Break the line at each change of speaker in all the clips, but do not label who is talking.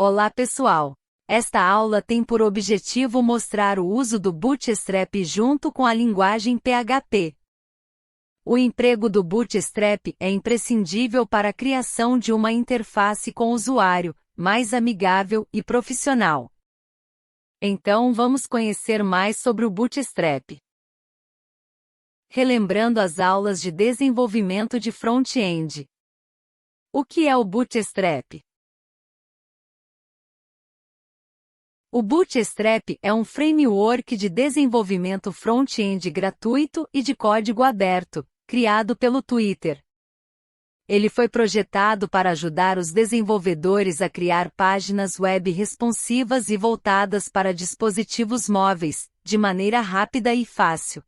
Olá pessoal! Esta aula tem por objetivo mostrar o uso do Bootstrap junto com a linguagem PHP. O emprego do Bootstrap é imprescindível para a criação de uma interface com o usuário, mais amigável e profissional. Então vamos conhecer mais sobre o Bootstrap. Relembrando as aulas de desenvolvimento de front-end. O que é o Bootstrap? O Bootstrap é um framework de desenvolvimento front-end gratuito e de código aberto, criado pelo Twitter. Ele foi projetado para ajudar os desenvolvedores a criar páginas web responsivas e voltadas para dispositivos móveis, de maneira rápida e fácil.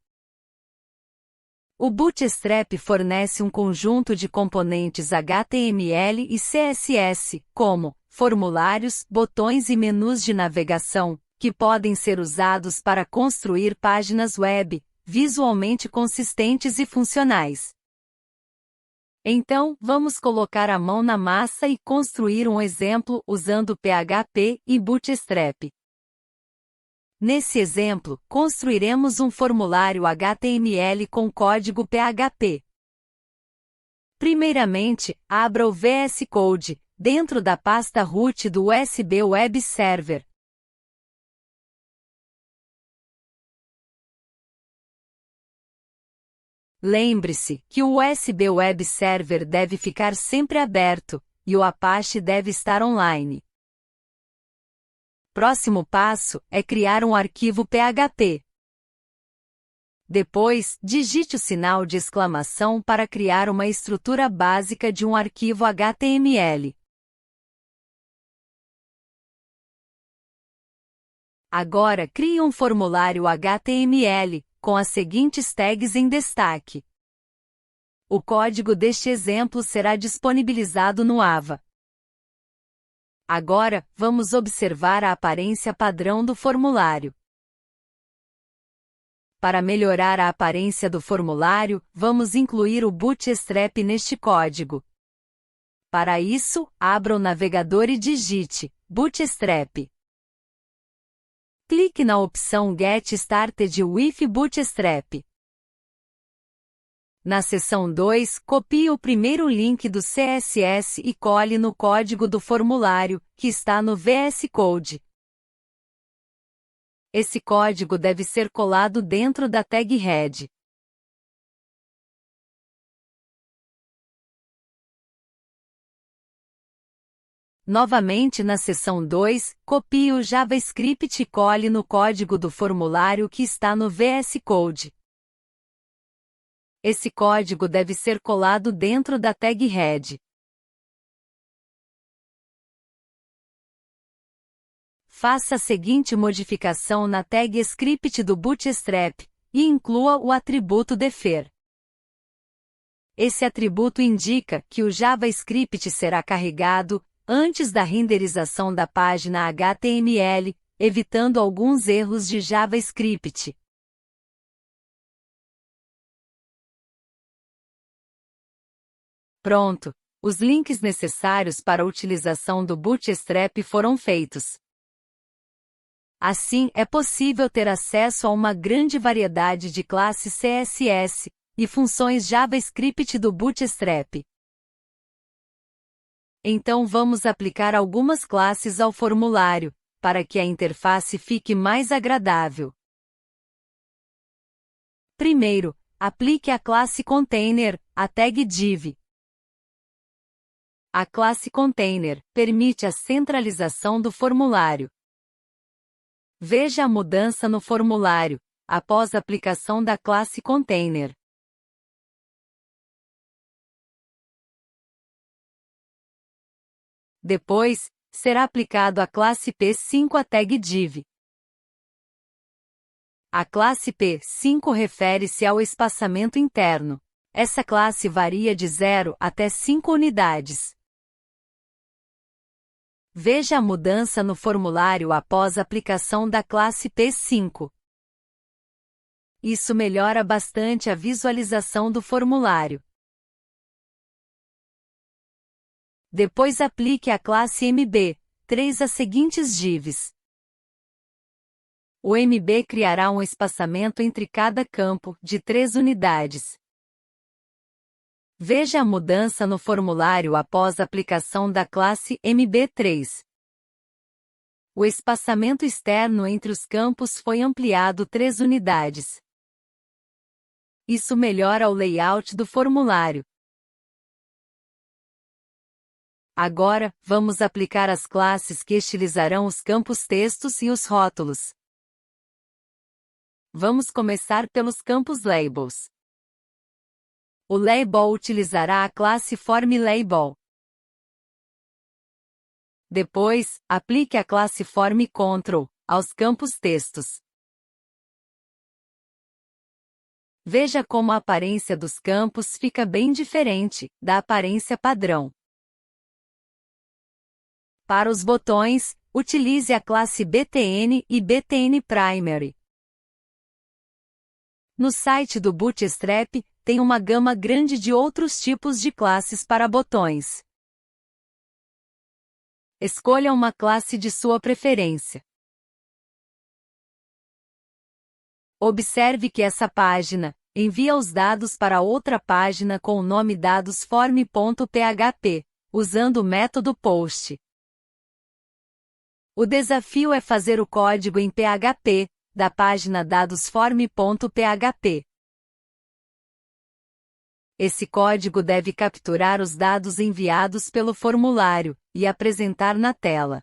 O Bootstrap fornece um conjunto de componentes HTML e CSS, como formulários, botões e menus de navegação, que podem ser usados para construir páginas web, visualmente consistentes e funcionais. Então, vamos colocar a mão na massa e construir um exemplo usando PHP e Bootstrap. Nesse exemplo, construiremos um formulário HTML com código PHP. Primeiramente, abra o VS Code, dentro da pasta root do USB Web Server. Lembre-se que o USB Web Server deve ficar sempre aberto, e o Apache deve estar online. Próximo passo é criar um arquivo PHP. Depois, digite o sinal de exclamação para criar uma estrutura básica de um arquivo HTML. Agora crie um formulário HTML, com as seguintes tags em destaque. O código deste exemplo será disponibilizado no Ava. Agora, vamos observar a aparência padrão do formulário. Para melhorar a aparência do formulário, vamos incluir o Bootstrap neste código. Para isso, abra o navegador e digite Bootstrap. Clique na opção Get Started with Bootstrap. Na seção 2, copie o primeiro link do CSS e cole no código do formulário, que está no VS Code. Esse código deve ser colado dentro da tag head. Novamente na seção 2, copie o JavaScript e cole no código do formulário que está no VS Code. Esse código deve ser colado dentro da tag head. Faça a seguinte modificação na tag script do Bootstrap, e inclua o atributo defer. Esse atributo indica que o JavaScript será carregado antes da renderização da página HTML, evitando alguns erros de JavaScript. Pronto! Os links necessários para a utilização do Bootstrap foram feitos. Assim, é possível ter acesso a uma grande variedade de classes CSS e funções JavaScript do Bootstrap. Então vamos aplicar algumas classes ao formulário, para que a interface fique mais agradável. Primeiro, aplique a classe Container, a tag div. A classe Container permite a centralização do formulário. Veja a mudança no formulário, após a aplicação da classe Container. Depois, será aplicado a classe P5 a tag div. A classe P5 refere-se ao espaçamento interno. Essa classe varia de 0 até 5 unidades. Veja a mudança no formulário após a aplicação da classe P5. Isso melhora bastante a visualização do formulário. Depois aplique a classe MB, 3 as seguintes divs. O MB criará um espaçamento entre cada campo, de 3 unidades. Veja a mudança no formulário após a aplicação da classe MB3. O espaçamento externo entre os campos foi ampliado 3 unidades. Isso melhora o layout do formulário. Agora, vamos aplicar as classes que estilizarão os campos textos e os rótulos. Vamos começar pelos campos labels. O label utilizará a classe formLabel. Depois, aplique a classe formControl aos campos textos. Veja como a aparência dos campos fica bem diferente da aparência padrão. Para os botões, utilize a classe btn e btnPrimary. No site do Bootstrap, tem uma gama grande de outros tipos de classes para botões. Escolha uma classe de sua preferência. Observe que essa página envia os dados para outra página com o nome dadosform.php, usando o método POST. O desafio é fazer o código em PHP, da página dadosform.php. Esse código deve capturar os dados enviados pelo formulário e apresentar na tela.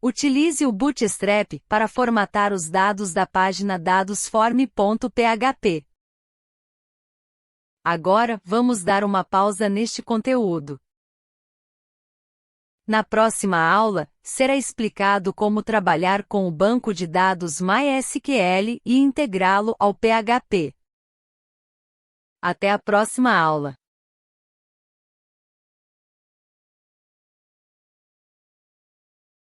Utilize o Bootstrap para formatar os dados da página dadosform.php. Agora, vamos dar uma pausa neste conteúdo. Na próxima aula, será explicado como trabalhar com o banco de dados MySQL e integrá-lo ao PHP. Até a próxima aula!